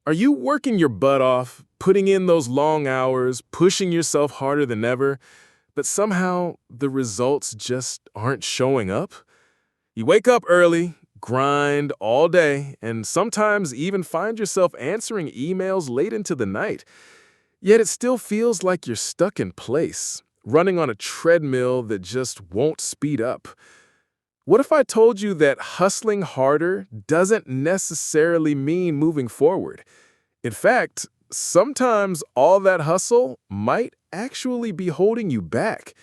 Are you working your butt off, putting in those long hours, pushing yourself harder than ever, but somehow the results just aren't showing up? You wake up early, grind all day, and sometimes even find yourself answering emails late into the night. Yet it still feels like you're stuck in place, running on a treadmill that just won't speed up. What if I told you that hustling harder doesn't necessarily mean moving forward? In fact, sometimes all that hustle might actually be holding you back.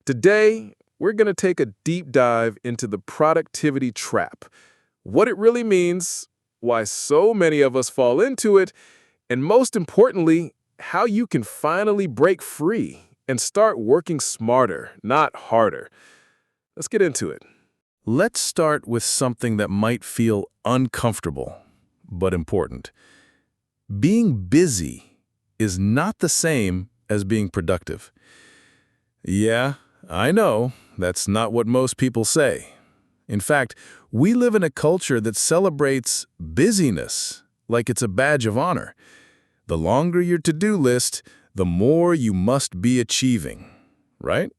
Today, we're going to take a deep dive into the productivity trap, what it really means, why so many of us fall into it, and most importantly, how you can finally break free and start working smarter, not harder. Let's get into it. Let's start with something that might feel uncomfortable, but important. Being busy is not the same as being productive. Yeah, I know, that's not what most people say. In fact, we live in a culture that celebrates busyness like it's a badge of honor. The longer your to-do list, the more you must be achieving, right?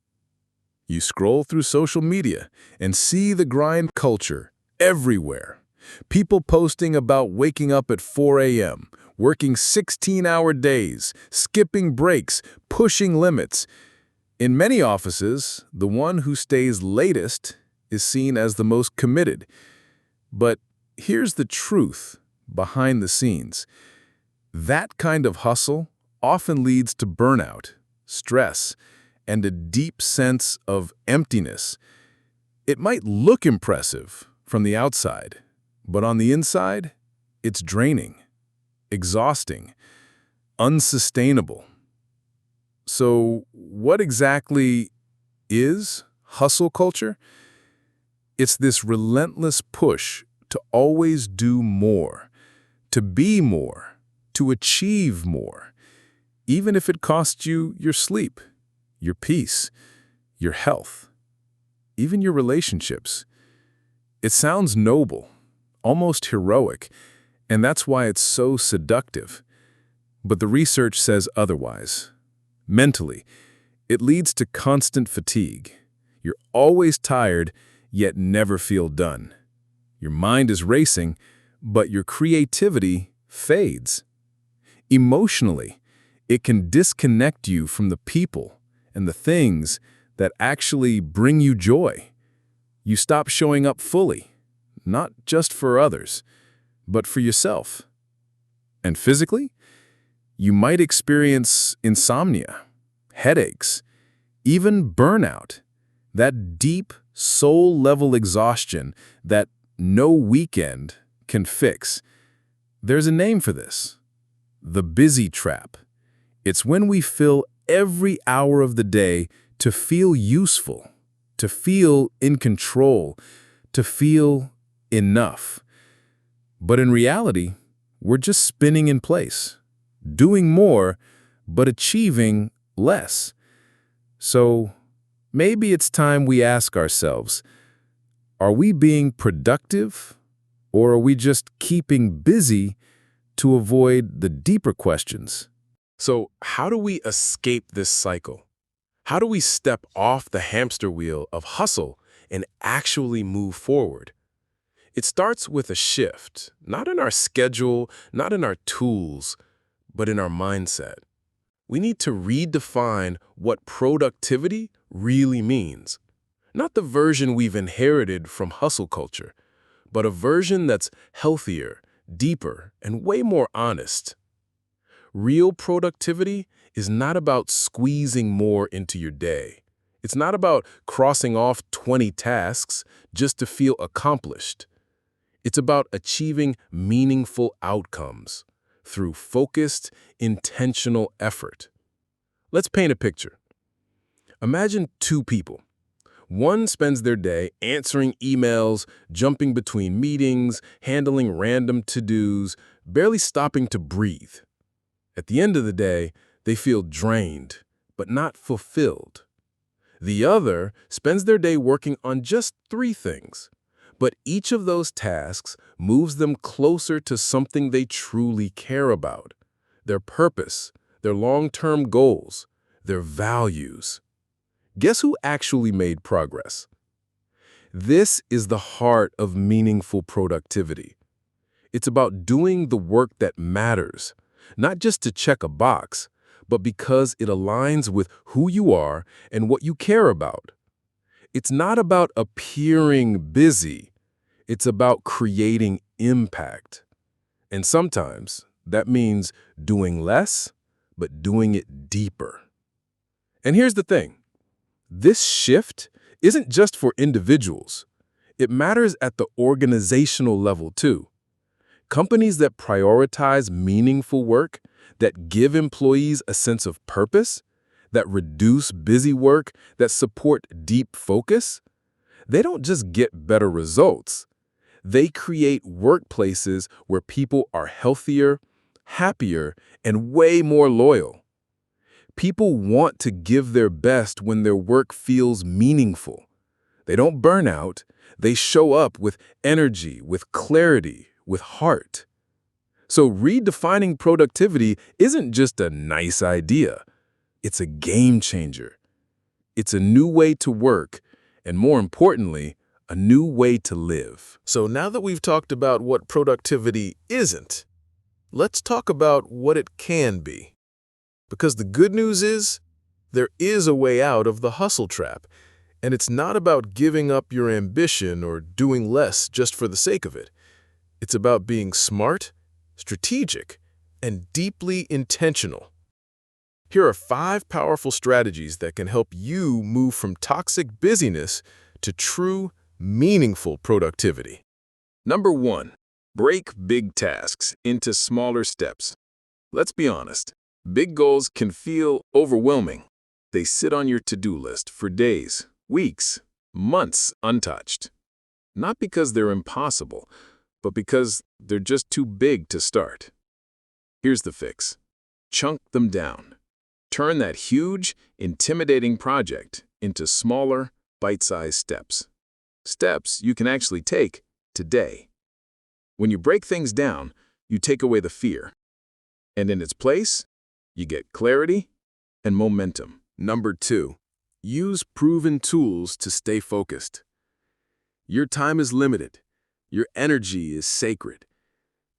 You scroll through social media and see the grind culture everywhere. People posting about waking up at 4 a.m., working 16-hour days, skipping breaks, pushing limits. In many offices, the one who stays latest is seen as the most committed. But here's the truth behind the scenes. That kind of hustle often leads to burnout, stress, and a deep sense of emptiness. It might look impressive from the outside, but on the inside, it's draining, exhausting, unsustainable. So, what exactly is hustle culture? It's this relentless push to always do more, to be more, to achieve more, even if it costs you your sleep, your peace, your health, even your relationships. It sounds noble, almost heroic, and that's why it's so seductive. But the research says otherwise. Mentally, it leads to constant fatigue. You're always tired, yet never feel done. Your mind is racing, but your creativity fades. Emotionally, it can disconnect you from the people and the things that actually bring you joy. You stop showing up fully, not just for others, but for yourself. And physically, you might experience insomnia, headaches, even burnout, that deep soul-level exhaustion that no weekend can fix. There's a name for this: the busy trap. It's when we fill every hour of the day to feel useful, to feel in control, to feel enough. But in reality, we're just spinning in place, doing more, but achieving less. So maybe it's time we ask ourselves, are we being productive, or are we just keeping busy to avoid the deeper questions? So how do we escape this cycle? How do we step off the hamster wheel of hustle and actually move forward? It starts with a shift, not in our schedule, not in our tools, but in our mindset. We need to redefine what productivity really means. Not the version we've inherited from hustle culture, but a version that's healthier, deeper, and way more honest. Real productivity is not about squeezing more into your day. It's not about crossing off 20 tasks just to feel accomplished. It's about achieving meaningful outcomes through focused, intentional effort. Let's paint a picture. Imagine two people. One spends their day answering emails, jumping between meetings, handling random to-dos, barely stopping to breathe. At the end of the day, they feel drained, but not fulfilled. The other spends their day working on just three things, But each of those tasks moves them closer to something they truly care about: their purpose, their long-term goals, their values. Guess who actually made progress? This is the heart of meaningful productivity. It's about doing the work that matters, not just to check a box, but because it aligns with who you are and what you care about. It's not about appearing busy. It's about creating impact. And sometimes that means doing less, but doing it deeper. And here's the thing. This shift isn't just for individuals. It matters at the organizational level too. Companies that prioritize meaningful work, that give employees a sense of purpose, that reduce busy work, that support deep focus, they don't just get better results. They create workplaces where people are healthier, happier, and way more loyal. People want to give their best when their work feels meaningful. They don't burn out. They show up with energy, with clarity, with heart. So redefining productivity isn't just a nice idea. It's a game changer. It's a new way to work, and more importantly, a new way to live. So now that we've talked about what productivity isn't, let's talk about what it can be. Because the good news is, there is a way out of the hustle trap, and it's not about giving up your ambition or doing less just for the sake of it. It's about being smart, strategic, and deeply intentional. Here are 5 powerful strategies that can help you move from toxic busyness to true, meaningful productivity. Number 1, break big tasks into smaller steps. Let's be honest, big goals can feel overwhelming. They sit on your to-do list for days, weeks, months untouched. Not because they're impossible, but because they're just too big to start. Here's the fix. Chunk them down. Turn that huge, intimidating project into smaller, bite-sized steps. Steps you can actually take today. When you break things down, you take away the fear. And in its place, you get clarity and momentum. Number 2, use proven tools to stay focused. Your time is limited. Your energy is sacred.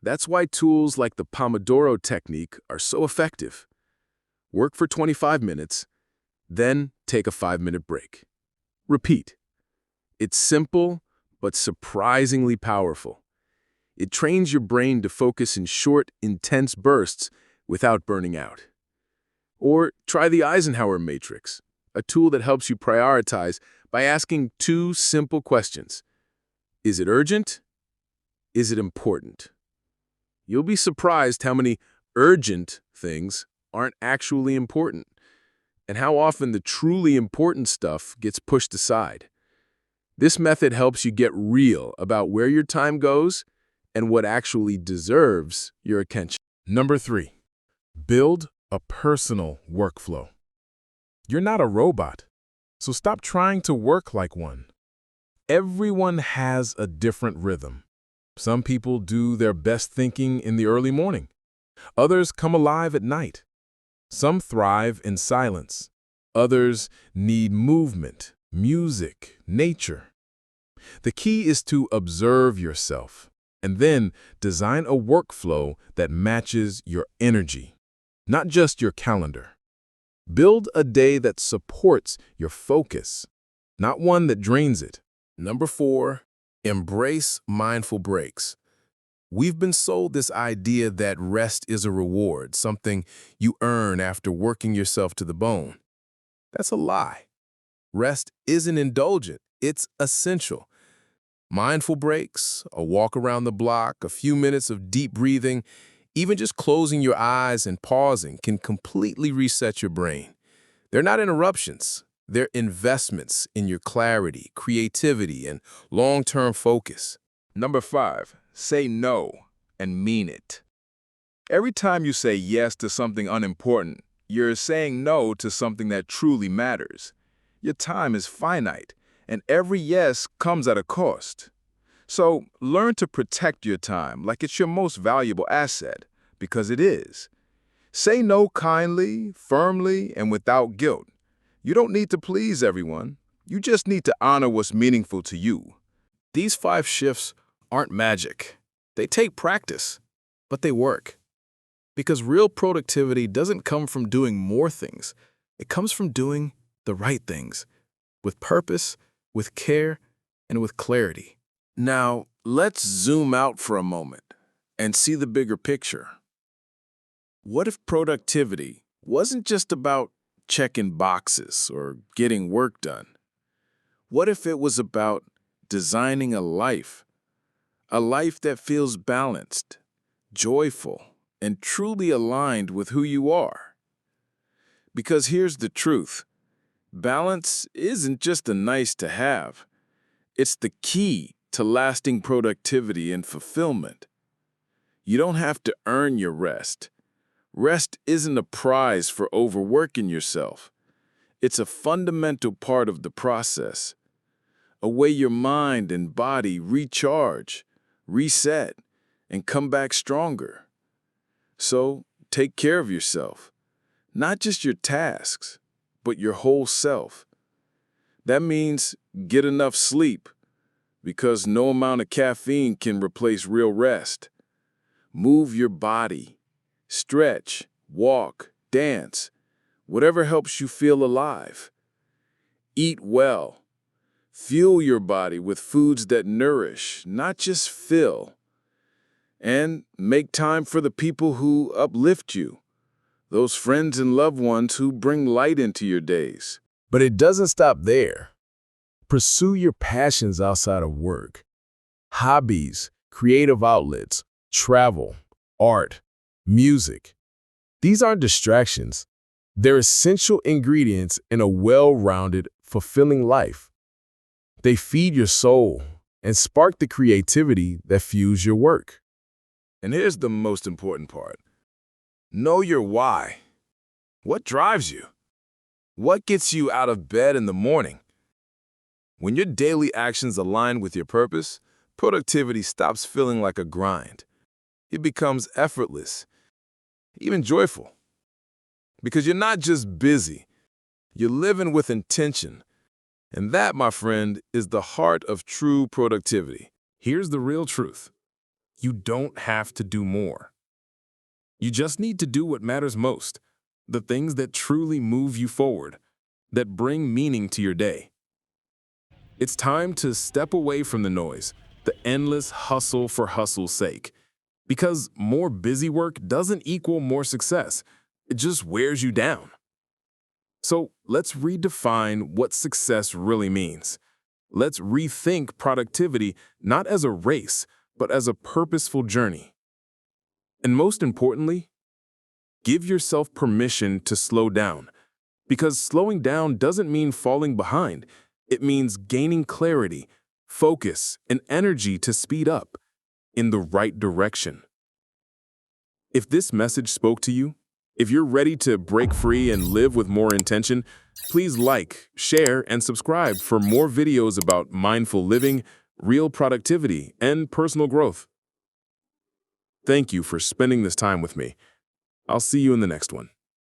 That's why tools like the Pomodoro technique are so effective. Work for 25 minutes, then take a 5-minute break. Repeat. It's simple, but surprisingly powerful. It trains your brain to focus in short, intense bursts without burning out. Or try the Eisenhower Matrix, a tool that helps you prioritize by asking 2 simple questions. Is it urgent? Is it important? You'll be surprised how many urgent things aren't actually important, and how often the truly important stuff gets pushed aside. This method helps you get real about where your time goes and what actually deserves your attention. Number 3, build a personal workflow. You're not a robot, so stop trying to work like one. Everyone has a different rhythm. Some people do their best thinking in the early morning. Others come alive at night. Some thrive in silence. Others need movement, music, nature. The key is to observe yourself and then design a workflow that matches your energy, not just your calendar. Build a day that supports your focus, not one that drains it. Number 4, embrace mindful breaks. We've been sold this idea that rest is a reward, something you earn after working yourself to the bone. That's a lie. Rest isn't indulgent, it's essential. Mindful breaks, a walk around the block, a few minutes of deep breathing, even just closing your eyes and pausing can completely reset your brain. They're not interruptions. They're investments in your clarity, creativity, and long-term focus. Number 5, say no and mean it. Every time you say yes to something unimportant, you're saying no to something that truly matters. Your time is finite, and every yes comes at a cost. So learn to protect your time like it's your most valuable asset, because it is. Say no kindly, firmly, and without guilt. You don't need to please everyone. You just need to honor what's meaningful to you. These 5 shifts aren't magic. They take practice, but they work. Because real productivity doesn't come from doing more things. It comes from doing the right things, with purpose, with care, and with clarity. Now, let's zoom out for a moment and see the bigger picture. What if productivity wasn't just about checking boxes or getting work done? What if it was about designing a life that feels balanced, joyful, and truly aligned with who you are? Because here's the truth. Balance isn't just a nice to have. It's the key to lasting productivity and fulfillment. You don't have to earn your rest. Rest isn't a prize for overworking yourself. It's a fundamental part of the process, a way your mind and body recharge, reset, and come back stronger. So take care of yourself, not just your tasks, but your whole self. That means get enough sleep, because no amount of caffeine can replace real rest. Move your body. Stretch, walk, dance, whatever helps you feel alive. Eat well. Fuel your body with foods that nourish, not just fill. And make time for the people who uplift you, those friends and loved ones who bring light into your days. But it doesn't stop there. Pursue your passions outside of work. Hobbies, creative outlets, travel, art, music. These aren't distractions. They're essential ingredients in a well-rounded, fulfilling life. They feed your soul and spark the creativity that fuels your work. And here's the most important part. Know your why. What drives you? What gets you out of bed in the morning? When your daily actions align with your purpose, productivity stops feeling like a grind. It becomes effortless, even joyful. Because you're not just busy, you're living with intention. And that, my friend, is the heart of true productivity. Here's the real truth. You don't have to do more. You just need to do what matters most, the things that truly move you forward, that bring meaning to your day. It's time to step away from the noise, the endless hustle for hustle's sake. Because more busy work doesn't equal more success. It just wears you down. So let's redefine what success really means. Let's rethink productivity not as a race, but as a purposeful journey. And most importantly, give yourself permission to slow down. Because slowing down doesn't mean falling behind. It means gaining clarity, focus, and energy to speed up in the right direction. If this message spoke to you, if you're ready to break free and live with more intention, please like, share, and subscribe for more videos about mindful living, real productivity, and personal growth. Thank you for spending this time with me. I'll see you in the next one.